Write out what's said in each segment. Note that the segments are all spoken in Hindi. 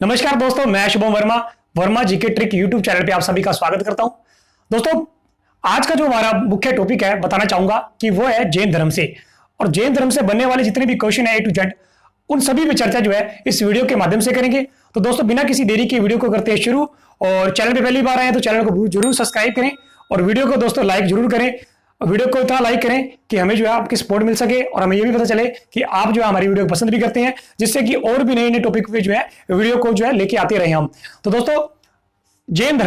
नमस्कार दोस्तों, मैं Shubham Verma Verma GK trick YouTube channel पे आप सभी का स्वागत करता हूं। दोस्तों, आज का जो हमारा मुख्य टॉपिक है बताना चाहूंगा कि वो है जैन धर्म से। और जैन धर्म से बनने वाले जितने भी क्वेश्चन है A to Z, उन सभी पे चर्चा जो है इस वीडियो के माध्यम से करेंगे। तो दोस्तों, बिना किसी देरी के वीडियो को करते हैं शुरू। और चैनल पे पहली बार आए तो चैनल को जरूर सब्सक्राइब करें और वीडियो को दोस्तों लाइक जरूर करें। वीडियो को इतना लाइक करें कि हमें जो है आपकी सपोर्ट मिल सके और हमें ये भी पता चले कि आप जो है हमारी वीडियो को पसंद भी करते हैं, जिससे कि और भी नए नए टॉपिक पे जो है वीडियो को जो है लेके आते रहे हम। तो दोस्तों, जैन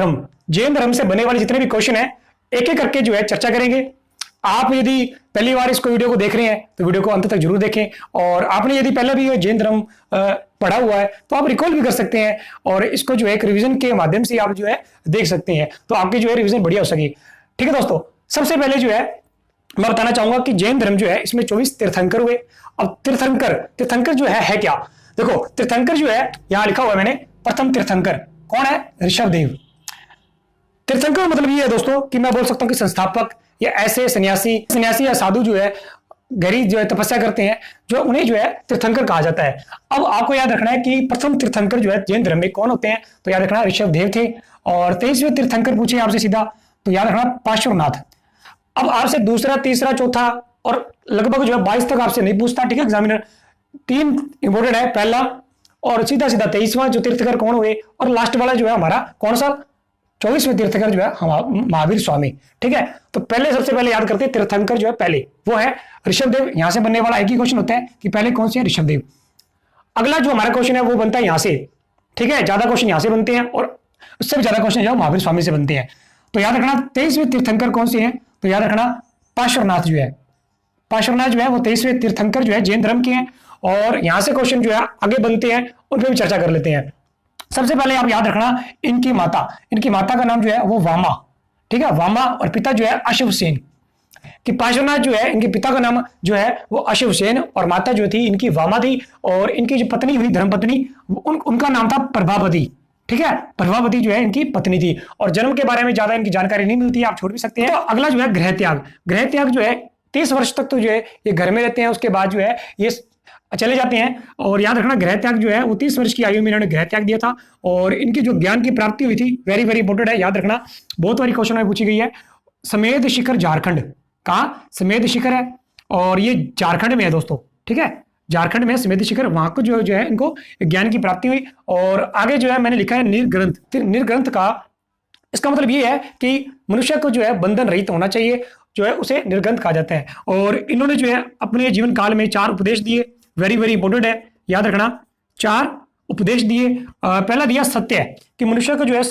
धर्म से बनने वाले जितने भी क्वेश्चन है एक एक करके जो है चर्चा करेंगे। आप यदि पहली बार इसको वीडियो को देख रहे हैं तो वीडियो को अंत तक जरूर देखें। और आपने यदि पहले भी जैन धर्म पढ़ा हुआ है तो आप रिकॉल भी कर सकते हैं और इसको जो है एक रिवीजन के माध्यम से आप जो है देख सकते हैं, तो आपकी जो है रिवीजन बढ़िया हो सके। ठीक है दोस्तों, सबसे पहले जो है मैं बताना चाहूंगा कि जैन धर्म जो है इसमें 24 तीर्थंकर हुए। अब तीर्थंकर जो है क्या? देखो, तीर्थंकर जो है यहां लिखा हुआ है मैंने, प्रथम तीर्थंकर कौन है? ऋषभदेव। तीर्थंकर मतलब ये है दोस्तों कि मैं बोल सकता हूं कि संस्थापक या ऐसे सन्यासी या साधु जो है गहरी जो है तपस्या करते हैं, जो उन्हें जो है तीर्थंकर कहा जाता है। अब आपको याद रखना है कि प्रथम तीर्थंकर जो है जैन धर्म में कौन होते हैं, तो याद रखना ऋषभदेव थे। और 23वें तीर्थंकर पूछे आपसे सीधा तो याद रखना पार्श्वनाथ। अब आपसे दूसरा, तीसरा, चौथा और लगभग जो है 22 तक आपसे नहीं पूछता, ठीक है एग्जामिनर। 3 इंपोर्टेंट है, पहला और सीधा 23वां जो तीर्थकर कौन हुए, और लास्ट वाला जो है हमारा कौन सा 24वें तीर्थकर जो है महावीर स्वामी। ठीक है, तो पहले सबसे पहले याद करते हैं तीर्थंकर जो है पहले वो है ऋषभदेव। यहां से बनने वाला एक ही क्वेश्चन होता है कि पहले कौन से है? ऋषभदेव। अगला जो हमारा क्वेश्चन है वो बनता है यहां से, ठीक है, ज्यादा क्वेश्चन यहां से बनते हैं और उससे भी ज्यादा क्वेश्चन जो महावीर स्वामी से बनते हैं। तो याद रखना 23वें तीर्थंकर कौन से हैं, तो याद रखना पार्श्वनाथ जो है, पार्श्वनाथ जो है वो 23वें तीर्थंकर जो है जैन धर्म के हैं। और यहां से क्वेश्चन जो है आगे बनते हैं, उन पर भी चर्चा कर लेते हैं। सबसे पहले आप याद रखना इनकी माता का नाम जो है वो वामा, ठीक है, वामा, और पिता जो है अश्वसेन। कि पार्श्वनाथ जो है इनके पिता का नाम जो है वो अश्वसेन और माता जो थी इनकी वामा थी। और इनकी जो पत्नी हुई धर्मपत्नी, उनका नाम था प्रभावती। ठीक है, प्रभावती जो है इनकी पत्नी थी। और जन्म के बारे में ज्यादा इनकी जानकारी नहीं मिलती है, आप छोड़ भी सकते हैं। तो अगला जो है गृह त्याग जो है 30 वर्ष तक तो जो है ये घर में रहते हैं, उसके बाद जो है ये चले जाते हैं। और याद रखना गृह त्याग जो है वो 30 वर्ष की आयु में इन्होंने गृह त्याग दिया था। और इनकी जो ज्ञान की प्राप्ति हुई थी, वेरी वेरी इंपॉर्टेंट है, याद रखना, बहुत बारी क्वेश्चन में पूछी गई है। समेध शिखर झारखंड, कहा समेध शिखर है और ये झारखंड में है दोस्तों। ठीक है, झारखंड में समेध शिखर, वहां को जो है इनको ज्ञान की प्राप्ति हुई। और आगे जो है मैंने लिखा है निर्ग्रंथ का, इसका मतलब ये है कि मनुष्य को जो है बंधन रहित होना चाहिए, जो है उसे निर्ग्रंथ कहा जाता है। और इन्होंने जो है अपने जीवन काल में 4 उपदेश दिए, वेरी वेरी इंपॉर्टेंट है, याद रखना 4 उपदेश दिए। पहला दिया सत्य, कि मनुष्य को जो है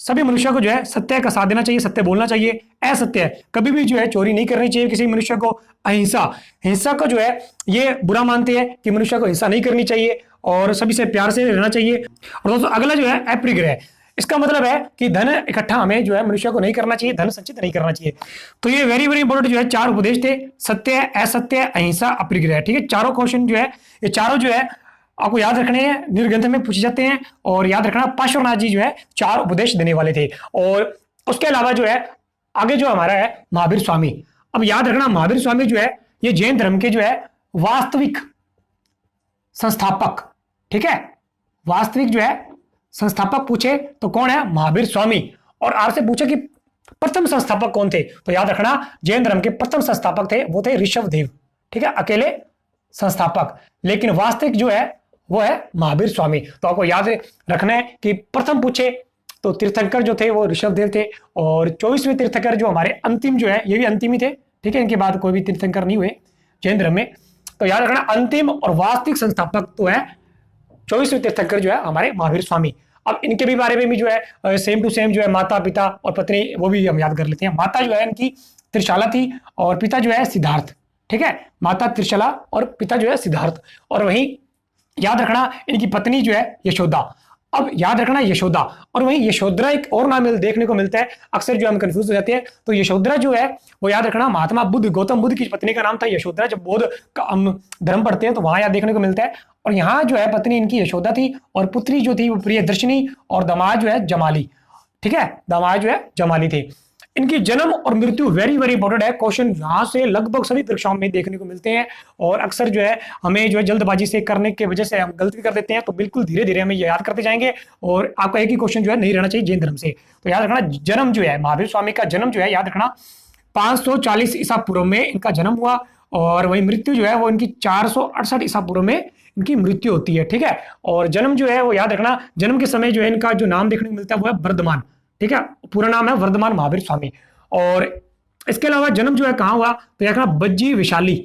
सभी मनुष्य को जो है सत्य का साथ देना चाहिए, सत्य बोलना चाहिए, असत्य कभी भी जो है चोरी नहीं करनी चाहिए किसी मनुष्य को। हिंसा को जो है ये बुरा मानते हैं कि मनुष्य को हिंसा नहीं करनी चाहिए और सभी से प्यार से रहना चाहिए। और दोस्तों अगला जो है अपरिग्रह, इसका मतलब है कि धन इकट्ठा हमें जो है मनुष्य को नहीं करना चाहिए, धन संचित नहीं करना चाहिए। तो ये वेरी वेरी इंपॉर्टेंट जो है 4 उपदेश थे, सत्य, असत्य, अहिंसा, अपरिग्रह। ठीक है, चारों क्वेश्चन जो है ये चारों जो है आपको याद रखने हैं, निर्ग्रंथ में पूछे जाते हैं। और याद रखना पार्श्वनाथ जी जो है 4 उपदेश देने वाले थे। और उसके अलावा जो है आगे जो हमारा है महावीर स्वामी। अब याद रखना महावीर स्वामी जो है ये जैन धर्म के जो है वास्तविक संस्थापक, ठीक है, वास्तविक जो है संस्थापक पूछे तो कौन है? महावीर स्वामी। और आपसे पूछे कि प्रथम संस्थापक कौन थे, तो याद रखना जैन धर्म के प्रथम संस्थापक थे वो थे ऋषभदेव। ठीक है, अकेले संस्थापक, लेकिन वास्तविक जो है वो है महावीर स्वामी। तो आपको याद रखना है कि प्रथम पूछे तो तीर्थंकर जो थे वो ऋषभदेव थे। और 24वें तीर्थंकर जो हमारे अंतिम जो है ये भी अंतिम ही थे। ठीक है, इनके बाद कोई भी तीर्थंकर नहीं हुए जैन धर्म में। तो याद रखना अंतिम और वास्तविक संस्थापक तो है 24वें तीर्थंकर जो है हमारे महावीर स्वामी। अब इनके भी बारे में भी जो है सेम टू सेम जो है माता, पिता और पत्नी वो भी हम याद कर लेते हैं। माता जो है इनकी त्रिशाला थी और पिता जो है सिद्धार्थ। ठीक है, माता त्रिशला और पिता जो है सिद्धार्थ। और वहीं याद रखना इनकी पत्नी जो है यशोदा। अब याद रखना यशोदा, और वहीं यशोधरा एक और नाम देखने को मिलता है, अक्सर जो हम कंफ्यूज हो जाते हैं। तो यशोधरा जो है वो याद रखना महात्मा बुद्ध, गौतम बुद्ध की पत्नी का नाम था यशोधरा। जब बौद्ध का हम धर्म पढ़ते हैं तो वहां याद देखने को मिलता है। और यहाँ जो है पत्नी इनकी यशोदा थी और पुत्री जो थी वो प्रियदर्शनी और दामाद जो है जमाली। ठीक है, दामाद जो है जमाली थे। इनकी जन्म और मृत्यु वेरी वेरी इंपॉर्टेंट है। क्वेश्चन यहां से लगभग सभी परीक्षाओं में देखने को मिलते हैं और अक्सर जो है हमें जो है जल्दबाजी से करने की वजह से हम गलती कर देते हैं, तो बिल्कुल धीरे धीरे हमें याद करते जाएंगे और आपका एक ही क्वेश्चन जो है नहीं रहना चाहिए जैन धर्म से। तो याद रखना जन्म जो है महावीर स्वामी का जन्म जो है याद रखना 540 ईसा पूर्व में इनका जन्म हुआ और वही मृत्यु जो है वो इनकी 468 ईसा पूर्व में इनकी मृत्यु होती है। ठीक है, और जन्म जो है वो याद रखना जन्म के समय जो है इनका जो नाम देखने को मिलता है वो है वर्धमान। ठीक है, पूरा नाम है वर्धमान महावीर स्वामी। और इसके अलावा जन्म जो है कहां हुआ तो याद रखना बज्जी विशाली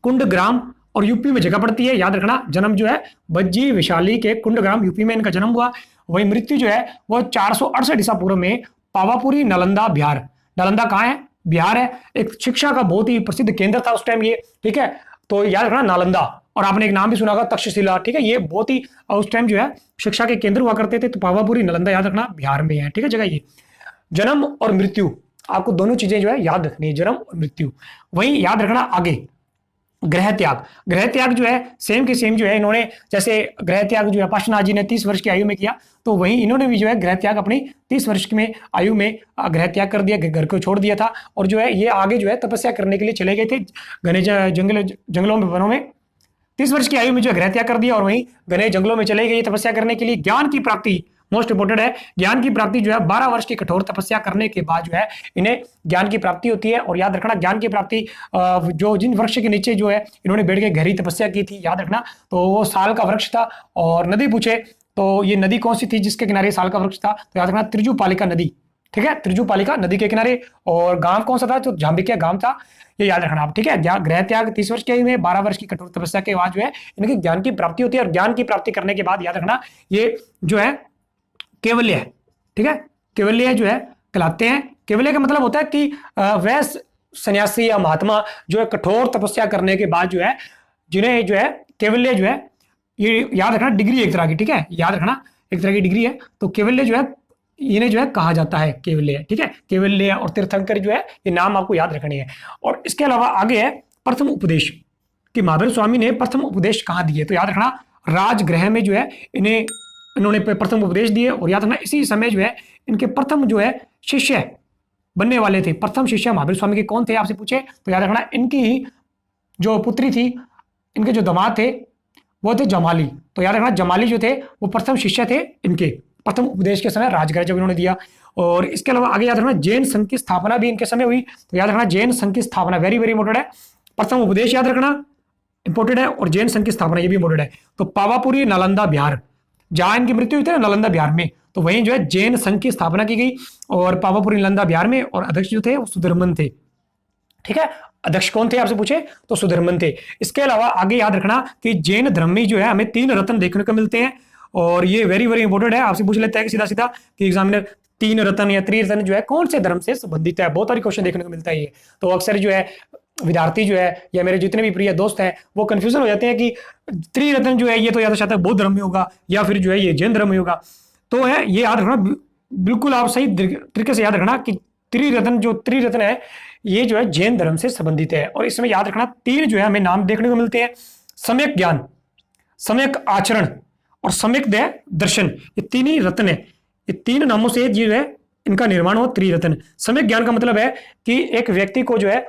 कुंड ग्राम और यूपी में जगह पड़ती है। याद रखना जन्म जो है बज्जी विशाली के कुंड ग्राम यूपी में इनका जन्म हुआ। वही मृत्यु जो है वो 468 ईसा पूर्व में पावापुरी नालंदा बिहार। नालंदा कहाँ है? बिहार है। एक शिक्षा का बहुत ही प्रसिद्ध केंद्र था उस टाइम ये। ठीक है, तो याद रखना नालंदा, और आपने एक नाम भी सुना होगा तक्षशिला। ठीक है, ये बहुत ही उस टाइम जो है शिक्षा के केंद्र हुआ करते थे। तो पावापुरी नालंदा याद रखना बिहार में है। ठीक है, जगह ये। जन्म और मृत्यु आपको दोनों चीजें जो है याद रखनी है, जन्म और मृत्यु। वही याद रखना आगे ग्रह त्याग। ग्रह त्याग जो है सेम के सेम जो है इन्होंने, जैसे ग्रह त्याग जो है पार्श्वनाथ जी ने 30 वर्ष की आयु में किया, तो वहीं इन्होंने भी जो है ग्रह त्याग अपनी 30 वर्ष में आयु में ग्रह त्याग कर दिया, घर को छोड़ दिया था। और जो है ये आगे जो है तपस्या करने के लिए चले गए थे घने जंगलों में, वनों में। 30 वर्ष की आयु में जो ग्रह त्याग कर दिया और वहीं घने जंगलों में चले गए तपस्या करने के लिए। ज्ञान की प्राप्ति मोस्ट इंपोर्टेंट है। ज्ञान की प्राप्ति जो है 12 वर्ष की कठोर तपस्या करने के बाद जो है इन्हें ज्ञान की प्राप्ति होती है। और याद रखना ज्ञान की प्राप्ति जो जिन वृक्ष के नीचे जो है इन्होंने बैठ के गहरी तपस्या की थी, याद रखना तो वो साल का वृक्ष था। और नदी पूछे तो ये नदी कौन सी थी जिसके किनारे साल का वृक्ष था, तो याद रखना त्रिजुपालिका नदी। ठीक है, त्रिजुपालिका नदी के किनारे। और गांव कौन सा था? तो जाम्बिकिया गांव था, ये याद रखना आप। ठीक है, ग्रह त्याग 30 वर्ष की आयु में 12 वर्ष की कठोर तपस्या के बाद जो है इनकी ज्ञान की प्राप्ति होती है। और ज्ञान की प्राप्ति करने के बाद याद रखना ये जो है केवल्य है। ठीक है, केवल्य जो है कहलाते हैं। केवल्य का मतलब होता है कि वह सन्यासी या महात्मा जो है कठोर तपस्या करने के बाद जो है जिन्हें जो है केवल्य जो है, ये याद रखना डिग्री एक तरह की। ठीक है, याद रखना एक तरह की डिग्री है। तो केवल्य जो है इन्हें जो है कहा जाता है केवल्य। ठीक है, केवल्य और तीर्थंकर जो है ये नाम आपको याद रखनी है। और इसके अलावा आगे है प्रथम उपदेश कि महावीर स्वामी ने प्रथम उपदेश कहाँ दिए, तो याद रखना राजगृह में जो है इन्होंने प्रथम उपदेश दिए। और याद रखना इसी समय जो है इनके प्रथम जो है शिष्य बनने वाले थे। प्रथम शिष्य महावीर स्वामी के कौन थे आपसे पूछे तो याद रखना इनकी ही जो पुत्री थी, इनके जो दामाद थे वो थे जमाली। तो याद रखना जमाली जो थे वो प्रथम शिष्य थे इनके, प्रथम उपदेश के समय राजगृह जब इन्होंने दिया। और इसके अलावा आगे याद रखना जैन संघ की स्थापना भी इनके समय हुई। तो याद रखना जैन संघ की स्थापना वेरी वेरी इंपॉर्टेंट है। प्रथम उपदेश याद रखना इंपॉर्टेंट है और जैन संघ की स्थापना ये भी इंपॉर्टेंट है। तो पावापुरी नालंदा बिहार, जहां इनकी मृत्यु हुई थी ना नालंदा बिहार में, तो वहीं जो है जैन संघ की स्थापना की गई और पावापुरी नालंदा बिहार में। और अध्यक्ष जो थे वो सुधर्मन थे। ठीक है, अध्यक्ष कौन थे आपसे पूछे तो सुधर्मन थे। इसके अलावा आगे याद रखना कि जैन धर्म में जो है हमें 3 रत्न देखने को मिलते हैं और ये वेरी वेरी इंपॉर्टेंट है। आपसे पूछ लेता है कि सीधा सीधा कि एग्जामिनर 3 रत्न या त्रिरत्न जो है कौन से धर्म से संबंधित है, बहुत सारी क्वेश्चन देखने को मिलता है ये। तो अक्सर जो है विद्यार्थी जो है या मेरे जितने भी प्रिय दोस्त हैं वो कंफ्यूजन हो जाते हैं कि त्रिरत्न जो है ये तो या तो शायद बौद्ध धर्म में होगा या फिर जो है ये जैन धर्म में होगा। तो है ये याद रखना, बिल्कुल आप सही तरीके से याद रखना कि त्रिरत्न है ये जो है जैन धर्म से संबंधित है। और इसमें याद रखना 3 जो है हमें नाम देखने को मिलते हैं, सम्यक ज्ञान, सम्यक आचरण और सम्यक दर्शन। ये 3 ही रत्न है। ये 3 नामों से जो है इनका निर्माण हो त्रिरत्न। सम्यक ज्ञान का मतलब है कि एक व्यक्ति को जो है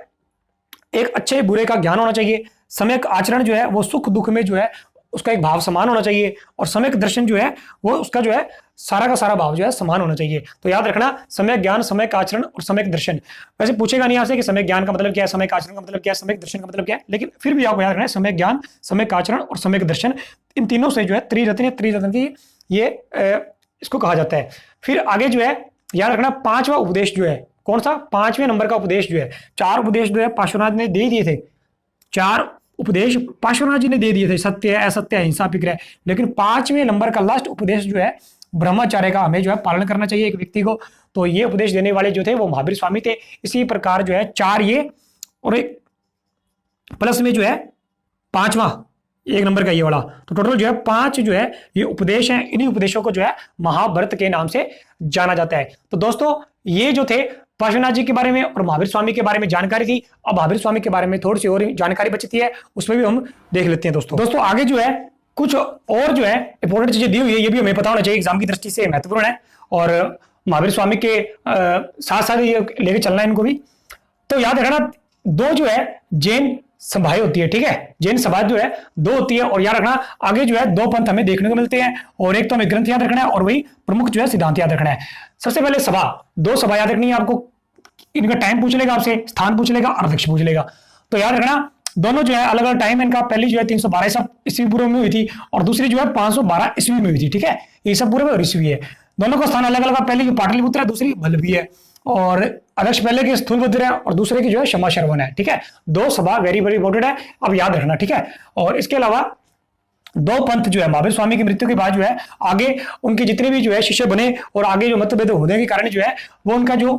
एक अच्छे बुरे का ज्ञान होना चाहिए। सम्यक आचरण जो है वो सुख दुख में जो है उसका एक भाव समान होना चाहिए। और सम्यक दर्शन जो है वो उसका जो है सारा का सारा भाव जो है समान होना चाहिए। तो याद रखना सम्यक ज्ञान, सम्यक आचरण और सम्यक दर्शन। वैसे पूछेगा नहीं आपसे कि सम्यक ज्ञान का मतलब क्या है, सम्यक आचरण का मतलब क्या है, सम्यक दर्शन का मतलब क्या है, लेकिन फिर भी आपको याद रखना है सम्यक ज्ञान, सम्यक आचरण और सम्यक दर्शन, इन तीनों से जो है त्रिरत्न की ये इसको कहा जाता है। फिर आगे जो है याद रखना 5वां उपदेश जो है कौन सा, 5वें नंबर का उपदेश जो है, 4 उपदेश जो है पार्श्वनाथ ने दे दिए थे। 4 उपदेश पार्श्वनाथ जी ने दे दिए थे, सत्य, असत्य, अहिंसा, विग्रह। लेकिन 5वें नंबर का लास्ट उपदेश जो है ब्रह्मचर्य का हमें जो है पालन करना चाहिए एक व्यक्ति को। तो ये उपदेश देने वाले जो थे वो महावीर स्वामी थे। इसी प्रकार जो है 4 ये और एक प्लस में जो है 5वां 1 नंबर का ये वाला, तो टोटल जो है 5 जो है ये उपदेश हैं। इन्हीं उपदेशों को जो है महाभारत के नाम से जाना जाता है। तो दोस्तों ये जो थे पार्श्वनाथ जी के बारे में और महावीर स्वामी के बारे में जानकारी थी। अब महावीर स्वामी के बारे में थोड़ी सी और जानकारी बचती है, उसमें भी हम देख लेते हैं। दोस्तों आगे जो है कुछ और जो है इंपॉर्टेंट चीजें दी हुई है, ये भी हमें पता होना चाहिए, एग्जाम की दृष्टि से महत्वपूर्ण है। और महावीर स्वामी के साथ साथ ये लेके चलना है इनको भी। तो याद रखना दो जो है जैन सभाएं होती है, ठीक है, जैन सभा जो है दो होती है। और याद रखना आगे जो है दो पंथ हमें देखने को मिलते हैं, और एक तो हमें ग्रंथ याद रखना है और वही प्रमुख जो है सिद्धांत याद रखना है। सबसे पहले सभा, दो सभा याद रखनी है आपको, इनका टाइम पूछ लेगा आपसे, स्थान पूछ लेगा और अध्यक्ष पूछ लेगा। तो याद रखना दोनों जो है अलग अलग टाइम इनका, पहली जो है 312 ईस्वी पूर्व में हुई थी और दूसरी जो है 512 ईस्वी में हुई थी, ठीक है, ये सब पूर्व और ईस्वी है। दोनों का स्थान अलग अलग, पहले की पाटलिपुत्र है, दूसरी बल्लभी है, और अध्यक्ष पहले के स्थूलभद्र है और दूसरे की जो है क्षमा श्रवण है, ठीक है। दो सभा वेरी वेरी इंपॉर्टेंट है, अब याद रखना, ठीक है। और इसके अलावा दो पंथ जो है महावीर स्वामी की मृत्यु के बाद जो है आगे उनके जितने भी जो है शिष्य बने और आगे जो मतभेद होने के कारण जो है वो उनका जो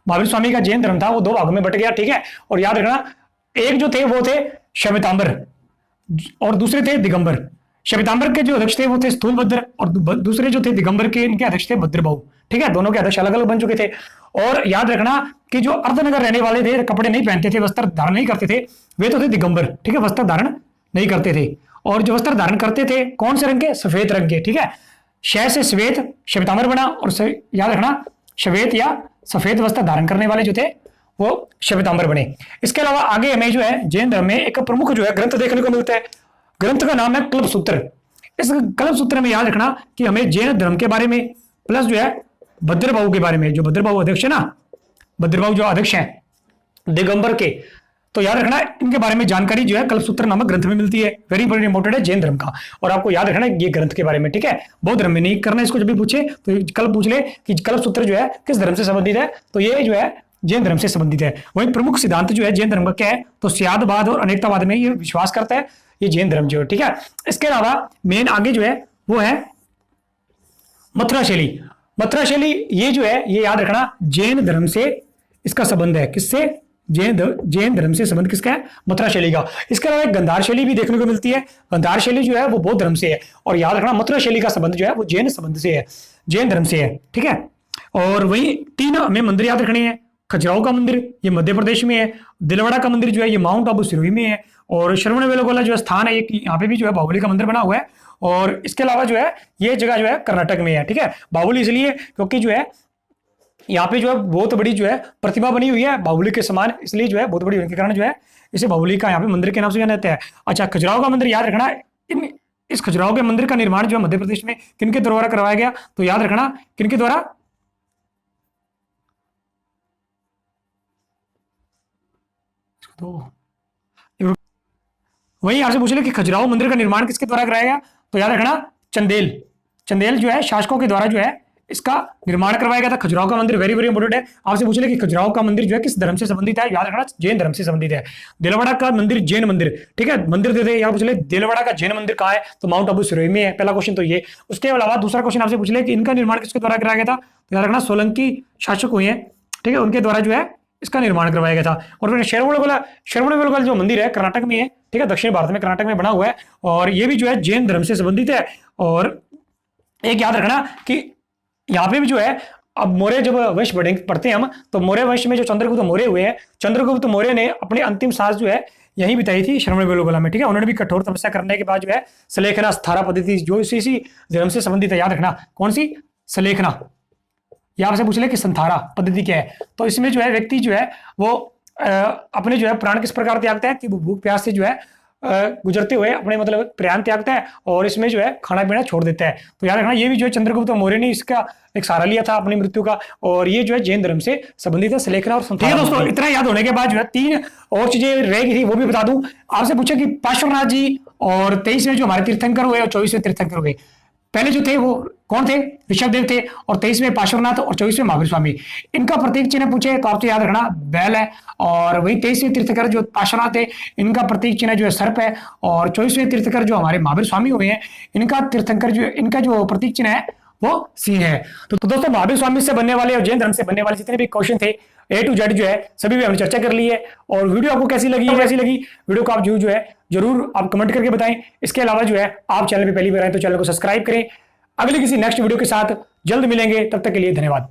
महावीर स्वामी का जैन धर्म था वो दो भागों में बट गया, ठीक है। और याद रखना एक जो थे वो थे श्वेतांबर और दूसरे थे दिगंबर। श्वेतांबर के जो अध्यक्ष थे वो थे स्थूलभद्र और दूसरे जो थे दिगंबर के इनके अध्यक्ष थे भद्रबाहु, ठीक है। दोनों के अध्यक्ष अलग अलग बन चुके थे। और याद रखना कि जो अर्धनगर रहने वाले थे, कपड़े नहीं पहनते थे, वस्त्र धारण नहीं करते थे, वे तो थे दिगंबर, ठीक है, वस्त्र धारण नहीं करते थे। और जो वस्त्र धारण करते थे कौन से रंग के? सफेद रंग के, ठीक है। शय से श्वेत श्वेतांबर बना, और याद रखना श्वेत या सफेद वस्त्र धारण करने वाले जो थे वो श्वेतांबर बने। इसके अलावा आगे हमें जो है जैन धर्म में एक प्रमुख जो है ग्रंथ देखने को मिलता है, ग्रंथ का नाम है कल्पसूत्र। इस कल्पसूत्र में याद रखना कि हमें जैन धर्म के बारे में प्लस जो है भद्रबाहु के बारे में, जो भद्रबाहु अध्यक्ष है ना, भद्रबाहु जो अध्यक्ष हैं दिगंबर के, तो याद रखना इनके बारे में जानकारी जो है कल्पसूत्र नामक ग्रंथ में मिलती है। वेरी वेरी इंपॉर्टेंट है जैन धर्म का, और आपको याद रखना ये ग्रंथ के बारे में, ठीक है। बौद्ध धर्म में नहीं करना इसको, जब भी पूछे तो कल पूछ ले कि कल्पसूत्र जो है किस धर्म से संबंधित है, तो ये जो है जैन धर्म से संबंधित है। वही प्रमुख सिद्धांत जो है जैन धर्म का क्या है, तो स्यादवाद और अनेकतावाद में ये विश्वास करता है ये जैन धर्म जो है, ठीक है। इसके अलावा मेन आगे जो है वो है मथुरा शैली। मथुरा शैली ये जो है ये याद रखना जैन धर्म से इसका संबंध है, किससे? जैन धर्म से संबंध किसका है? मथुरा शैली का। इसके अलावा एक गंधार शैली भी देखने को मिलती है, गंधार शैली जो है वो बौद्ध धर्म से है, और याद रखना मथुरा शैली का संबंध जो है वो जैन संबंध से है, जैन धर्म से है, ठीक है। और वही तीन हमें मंदिर याद रखने हैं। खजुराहो का मंदिर ये मध्य प्रदेश में है, दिलवाड़ा का मंदिर जो है ये माउंट आबू सिरोही में है, और श्रवणबेलगोला जो स्थान है यहाँ पे भी जो है बाहुबली का मंदिर बना हुआ है। और इसके अलावा जो है ये जगह जो है कर्नाटक में है, ठीक है। बाहुबली इसलिए क्योंकि जो है यहाँ पे जो है बहुत बड़ी जो है प्रतिमा बनी हुई है बाहुबली के समान, इसलिए जो है बहुत बड़ी होने के कारण जो है इसे बाहुबली का यहाँ पे मंदिर के नाम से जाना जाता है। अच्छा, खजुराहो का मंदिर याद रखना, इस खजुराहो के मंदिर का निर्माण जो है मध्य प्रदेश में किनके द्वारा करवाया गया, तो याद रखना किनके द्वारा? तो वही यहां से पूछ ले कि खजुराहो मंदिर का निर्माण किसके द्वारा कराया गया, तो याद रखना चंदेल जो है शासकों के द्वारा जो है इसका निर्माण करवाया गया था। खजुराहो का मंदिर वेरी वेरी इंपॉर्टेंट है। आपसे पूछ ले कि खजुराहो का मंदिर जो है किस धर्म से संबंधित है, याद रखना जैन धर्म से संबंधित है। दिलवाड़ा का मंदिर जैन मंदिर, ठीक है, मंदिर दे दे। यहाँ पूछ ले दिलवाड़ा का जैन मंदिर कहाँ है, तो माउंट आबू सिरोही में है, पहला क्वेश्चन तो ये। उसके अलावा दूसरा क्वेश्चन आपसे पूछ ले कि इनका निर्माण किसके द्वारा कराया गया था, तो याद रखना सोलंकी शासक हुए हैं, ठीक है, उनके द्वारा जो है इसका निर्माण करवाया गया था। और फिर श्रवणबेलगोला जो मंदिर है कर्नाटक में है, ठीक है, दक्षिण भारत में कर्नाटक में बना हुआ है, और ये भी जो है जैन धर्म से संबंधित है। और एक याद रखना कि यहाँ पे भी जो है अब मौर्य जब वंश पढ़ते हैं हम, तो मौर्य वंश में जो चंद्रगुप्त मौर्य हुए हैं, चंद्रगुप्त मौर्य ने अपनी अंतिम सांस जो है यही बिताई थी श्रवणबेलगोला में, ठीक है। उन्होंने भी कठोर तपस्या करने के बाद जो है सलेखना स्थारा पद्धति जो इसी धर्म से संबंधित है, याद रखना कौन सी? सलेखना। यहाँ से पूछ ले कि संथारा पद्धति क्या है, तो इसमें जो है व्यक्ति जो है वो अपने जो है प्राण किस प्रकार त्यागता है कि वो भूख प्यास से जो है गुजरते हुए अपने मतलब प्राण त्यागता है, और इसमें जो है खाना पीना छोड़ देता है। तो याद रखना ये भी जो है चंद्रगुप्त मौर्य ने इसका एक सहारा लिया था अपनी मृत्यु का, और ये जो है जैन धर्म से संबंधित है, सलेखना और संथारा। दोस्तों इतना याद होने के बाद जो है तीन और चीजें रह गई थी वो भी बता दूं। आपसे पूछा कि पार्श्वनाथ जी और 23वें जो हमारे तीर्थंकर हुए और 24वें तीर्थंकर हुए, पहले जो थे वो कौन थे? ऋषभदेव थे, और 23वें पार्श्वनाथ और 24वें महावीर स्वामी। इनका प्रतीक चिन्ह पूछे तो आपसे याद रखना बैल है, और वही 23वें तीर्थंकर जो पार्श्वनाथ है इनका प्रतीक चिन्ह जो है सर्प है, और 24वें तीर्थंकर जो हमारे महावीर स्वामी हुए हैं इनका तीर्थंकर जो इनका जो प्रतीक चिन्ह है वो सिंह है। तो दोस्तों महावीर स्वामी से बनने वाले और जैन धर्म से बनने वाले जितने भी क्वेश्चन थे A to Z जो है सभी भी हमने चर्चा कर ली है। और वीडियो आपको कैसी लगी वीडियो को आप जो है जरूर आप कमेंट करके बताएं। इसके अलावा जो है आप चैनल पे पहली बार आए तो चैनल को सब्सक्राइब करें। अगले किसी नेक्स्ट वीडियो के साथ जल्द मिलेंगे, तब तक के लिए धन्यवाद।